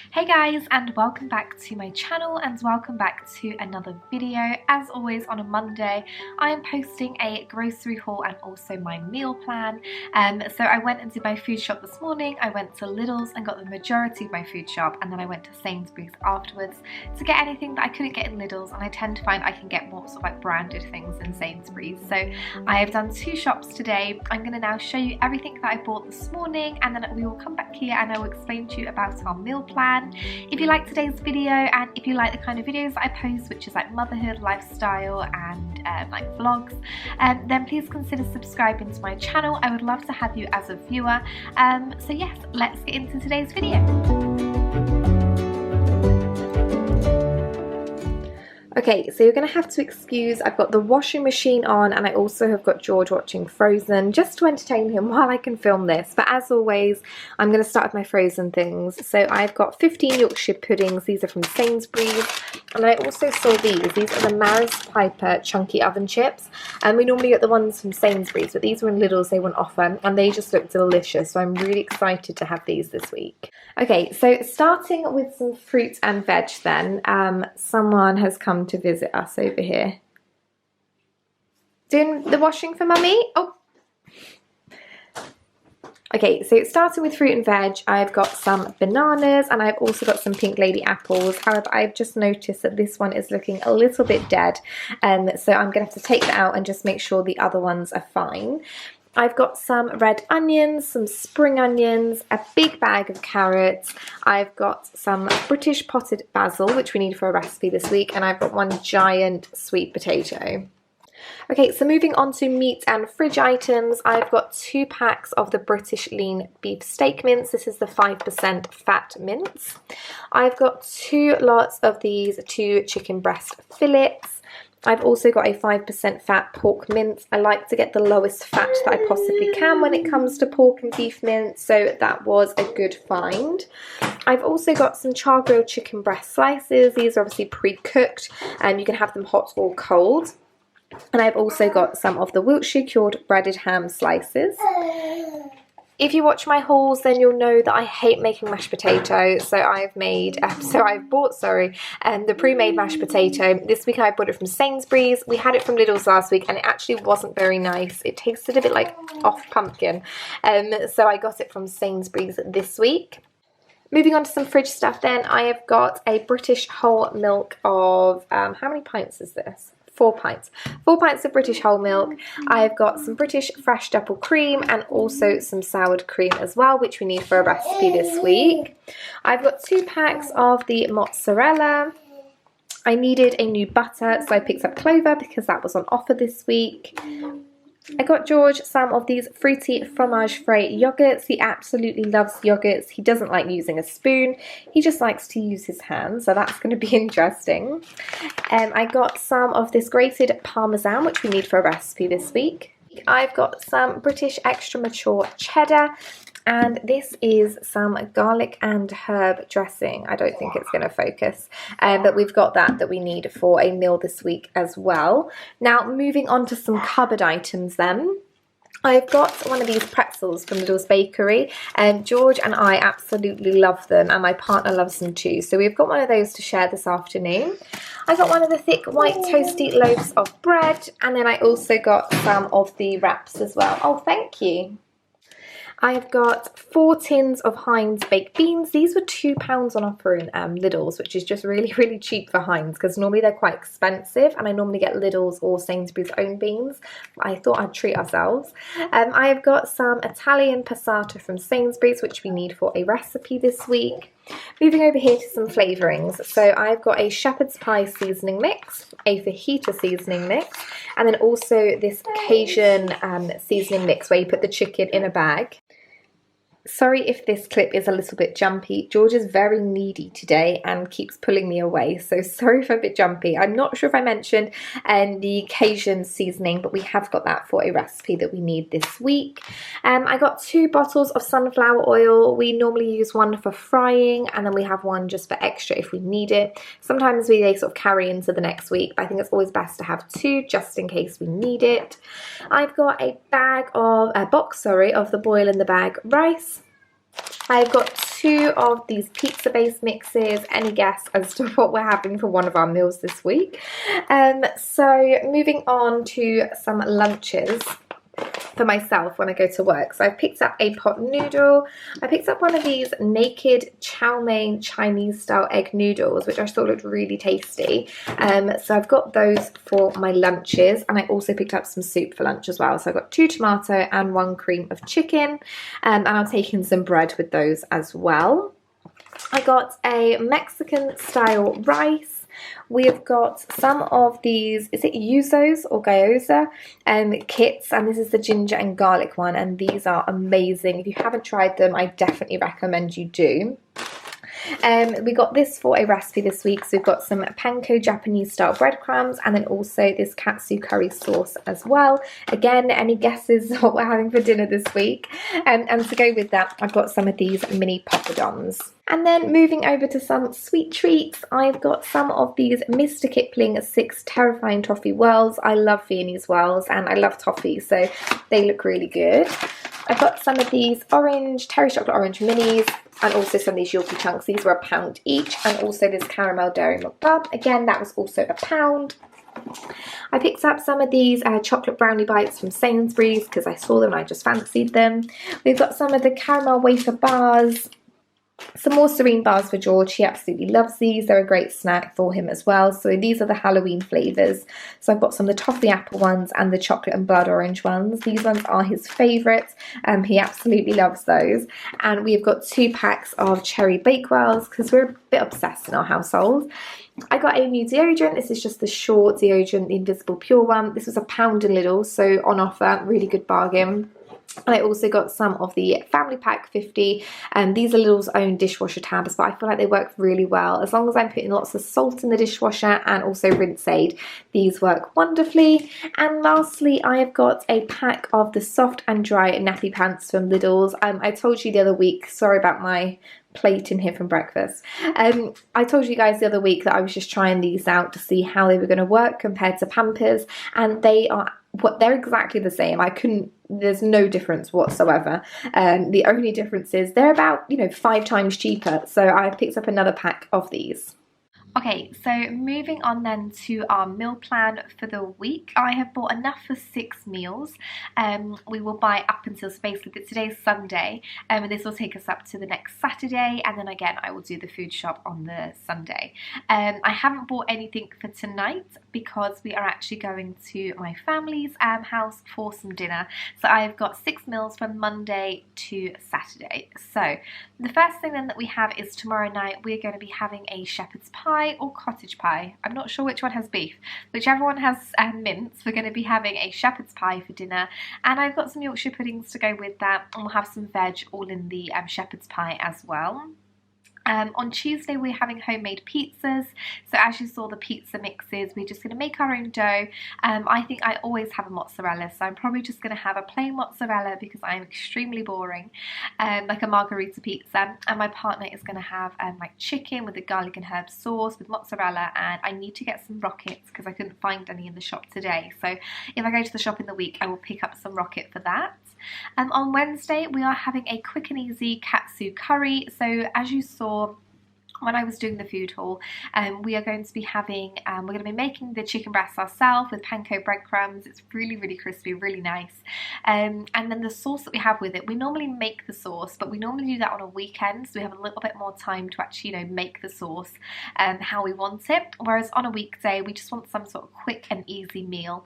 Hey guys, and welcome back to my channel and welcome back to another video. As always on a Monday I am posting a grocery haul and also my meal plan. So I went and did my food shop this morning. I went to Lidl's and got the majority of my food shop, and then I went to Sainsbury's afterwards to get anything that I couldn't get in Lidl's, and I tend to find I can get more sort of like branded things in Sainsbury's. So I have done 2 shops today. I'm going to now show you everything that I bought this morning, and then we will come back here and I will explain to you about our meal plan. If you like today's video and if you like the kind of videos that I post, which is like motherhood, lifestyle and like vlogs, then please consider subscribing to my channel. I would love to have you as a viewer. So yes, let's get into today's video. Okay, so you're going to have to excuse, I've got the washing machine on and I also have got George watching Frozen just to entertain him while I can film this. But as always, I'm going to start with my Frozen things. So I've got 15 Yorkshire puddings. These are from Sainsbury's. And I also saw these. These are the Maris Piper chunky oven chips. And we normally get the ones from Sainsbury's, but these were in Lidl's, they were on offer and they just look delicious. So I'm really excited to have these this week. Okay, so starting with some fruit and veg then. Someone has come to visit us over here. Doing the washing for mummy? Oh. Okay, so starting with fruit and veg, I've got some bananas and I've also got some Pink Lady apples. However, I've just noticed that this one is looking a little bit dead, so I'm going to have to take that out and just make sure the other ones are fine. I've got some red onions, some spring onions, a big bag of carrots. I've got some British potted basil, which we need for a recipe this week, and I've got 1 giant sweet potato. Okay, so moving on to meat and fridge items, I've got 2 packs of the British lean beef steak mince. This is the 5% fat mince. I've got 2 lots of these 2 chicken breast fillets. I've also got a 5% fat pork mince. I like to get the lowest fat that I possibly can when it comes to pork and beef mince, so that was a good find. I've also got some char-grilled chicken breast slices. These are obviously pre-cooked and you can have them hot or cold. And I've also got some of the Wiltshire cured breaded ham slices. If you watch my hauls, then you'll know that I hate making mashed potato. So I've bought the pre-made mashed potato. This week I bought it from Sainsbury's. We had it from Lidl's last week and it actually wasn't very nice. It tasted a bit like off pumpkin. So I got it from Sainsbury's this week. Moving on to some fridge stuff then, I have got a British whole milk of, how many pints is this? 4 pints. 4 pints of British whole milk. I've got some British fresh double cream and also some soured cream as well, which we need for a recipe this week. I've got 2 packs of the mozzarella. I needed a new butter, so I picked up Clover because that was on offer this week. I got George some of these fruity fromage frais yogurts. He absolutely loves yogurts. He doesn't like using a spoon. He just likes to use his hands, so that's going to be interesting. I got some of this grated parmesan, which we need for a recipe this week. I've got some British extra mature cheddar, and this is some garlic and herb dressing. I don't think it's going to focus, but we've got that we need for a meal this week as well. Now moving on to some cupboard items then. I've got one of these pretzels from Lidl's Bakery, and George and I absolutely love them, and my partner loves them too. So we've got one of those to share this afternoon. I got one of the thick white toasty loaves of bread, and then I also got some of the wraps as well. Oh, thank you. I've got 4 tins of Heinz baked beans. These were £2 on offer in Lidl's, which is just really, really cheap for Heinz because normally they're quite expensive and I normally get Lidl's or Sainsbury's own beans. I thought I'd treat ourselves. I've got some Italian passata from Sainsbury's, which we need for a recipe this week. Moving over here to some flavourings. So I've got a shepherd's pie seasoning mix, a fajita seasoning mix, and then also this Cajun seasoning mix where you put the chicken in a bag. Sorry if this clip is a little bit jumpy. George is very needy today and keeps pulling me away, so sorry if I'm a bit jumpy. I'm not sure if I mentioned the Cajun seasoning, but we have got that for a recipe that we need this week. I got 2 bottles of sunflower oil. We normally use one for frying and then we have one just for extra if we need it. Sometimes they sort of carry into the next week, but I think it's always best to have 2 just in case we need it. I've got a box of the boil in the bag rice. I've got 2 of these pizza base mixes. Any guess as to what we're having for one of our meals this week? So moving on to some lunches for myself when I go to work. So I picked up a pot noodle. I picked up one of these naked chow mein Chinese style egg noodles, which I thought looked really tasty. So I've got those for my lunches, and I also picked up some soup for lunch as well. So I got 2 tomato and 1 cream of chicken, and I'll take in some bread with those as well. I got a Mexican style rice. We've got some of these, is it yuzos or gyoza kits, and this is the ginger and garlic one, and these are amazing. If you haven't tried them, I definitely recommend you do. We got this for a recipe this week, so we've got some panko Japanese style breadcrumbs, and then also this katsu curry sauce as well. Again, any guesses what we're having for dinner this week? And to go with that, I've got some of these mini poppadoms. And then moving over to some sweet treats, I've got some of these Mr. Kipling 6 Terrifying Toffee Whirls. I love Viennese whirls and I love toffee, so they look really good. I've got some of these orange, Terry Chocolate Orange Minis, and also some of these Yorkie Chunks. These were £1 each, and also this Caramel Dairy Milk Bar. Again, that was also £1. I picked up some of these chocolate brownie bites from Sainsbury's because I saw them and I just fancied them. We've got some of the caramel wafer bars. Some more Serene bars for George. He absolutely loves these. They're a great snack for him as well. So these are the Halloween flavours. So I've got some of the toffee apple ones and the chocolate and blood orange ones. These ones are his favourites. He absolutely loves those. And we've got 2 packs of cherry bakewells because we're a bit obsessed in our household. I got a new deodorant. This is just the short deodorant, the Invisible Pure one. This was £1 in Lidl, so on offer, really good bargain. And I also got some of the Family Pack 50. These are Lidl's own dishwasher tabs, but I feel like they work really well. As long as I'm putting lots of salt in the dishwasher and also rinse aid, these work wonderfully. And lastly, I have got a pack of the soft and dry nappy pants from Lidl's. I told you the other week, sorry about my plate in here from breakfast. I told you guys the other week that I was just trying these out to see how they were going to work compared to Pampers, and they're exactly the same. There's no difference whatsoever. The only difference is they're about 5 times cheaper, so I picked up another pack of these. Okay, so moving on then to our meal plan for the week. I have bought enough for 6 meals. We will buy up until, so basically today's Sunday, and this will take us up to the next Saturday, and then again I will do the food shop on the Sunday. I haven't bought anything for tonight because we are actually going to my family's house for some dinner. So I've got 6 meals from Monday to Saturday. So the first thing then that we have is tomorrow night we're going to be having a shepherd's pie or cottage pie. I'm not sure which one has beef. Whichever one has mince, we're going to be having a shepherd's pie for dinner, and I've got some Yorkshire puddings to go with that, and we'll have some veg all in the shepherd's pie as well. On Tuesday we're having homemade pizzas, so as you saw the pizza mixes, we're just going to make our own dough. I think I always have a mozzarella, so I'm probably just going to have a plain mozzarella because I'm extremely boring, like a margherita pizza, and my partner is going to have like chicken with a garlic and herb sauce with mozzarella, and I need to get some rockets because I couldn't find any in the shop today, so if I go to the shop in the week I will pick up some rocket for that. On Wednesday we are having a quick and easy katsu curry. So as you saw when I was doing the food haul, we are going to be having, we're going to be making the chicken breasts ourselves with panko breadcrumbs. It's really, really crispy, really nice. And then the sauce that we have with it, we normally make the sauce, but we normally do that on a weekend, so we have a little bit more time to actually, make the sauce how we want it. Whereas on a weekday, we just want some sort of quick and easy meal.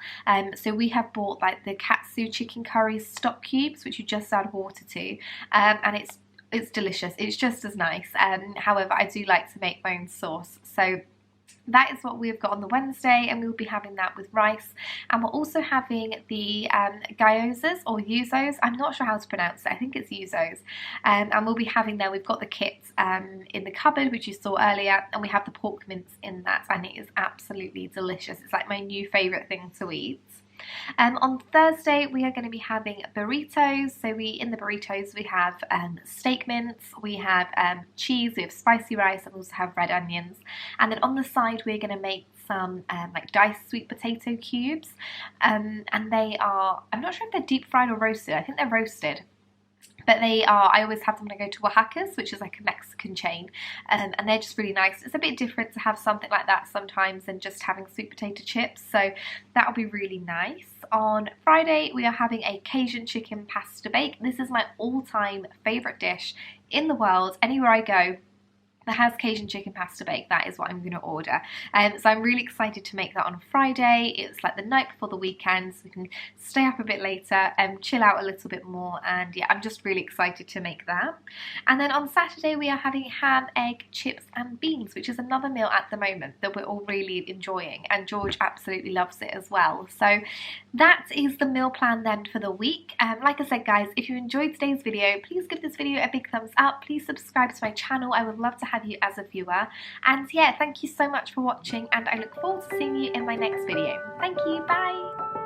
So we have bought like the katsu chicken curry stock cubes, which you just add water to, and it's delicious. It's just as nice. However, I do like to make my own sauce. So that is what we've got on the Wednesday, and we'll be having that with rice. And we're also having the gyozas or yuzos. I'm not sure how to pronounce it. I think it's yuzos. And we'll be having them. We've got the kits in the cupboard, which you saw earlier, and we have the pork mince in that, and it is absolutely delicious. It's like my new favourite thing to eat. On Thursday we are going to be having burritos. So in the burritos we have steak mince, we have cheese, we have spicy rice, and we also have red onions. And then on the side we're going to make some like diced sweet potato cubes, and they are, I'm not sure if they're deep fried or roasted. I think they're roasted. But they are, I always have them when I go to Oaxaca's, which is like a Mexican chain, and they're just really nice. It's a bit different to have something like that sometimes than just having sweet potato chips, so that'll be really nice. On Friday, we are having a Cajun chicken pasta bake. This is my all-time favourite dish in the world. Anywhere I go that has Cajun chicken pasta bake, that is what I'm going to order. So I'm really excited to make that on Friday. It's like the night before the weekend, so we can stay up a bit later and chill out a little bit more, and yeah, I'm just really excited to make that. And then on Saturday we are having ham, egg, chips and beans, which is another meal at the moment that we're all really enjoying, and George absolutely loves it as well. So that is the meal plan then for the week. Like I said guys, if you enjoyed today's video, please give this video a big thumbs up, please subscribe to my channel, I would love to have you as a viewer, and yeah, thank you so much for watching, and I look forward to seeing you in my next video. Thank you, bye!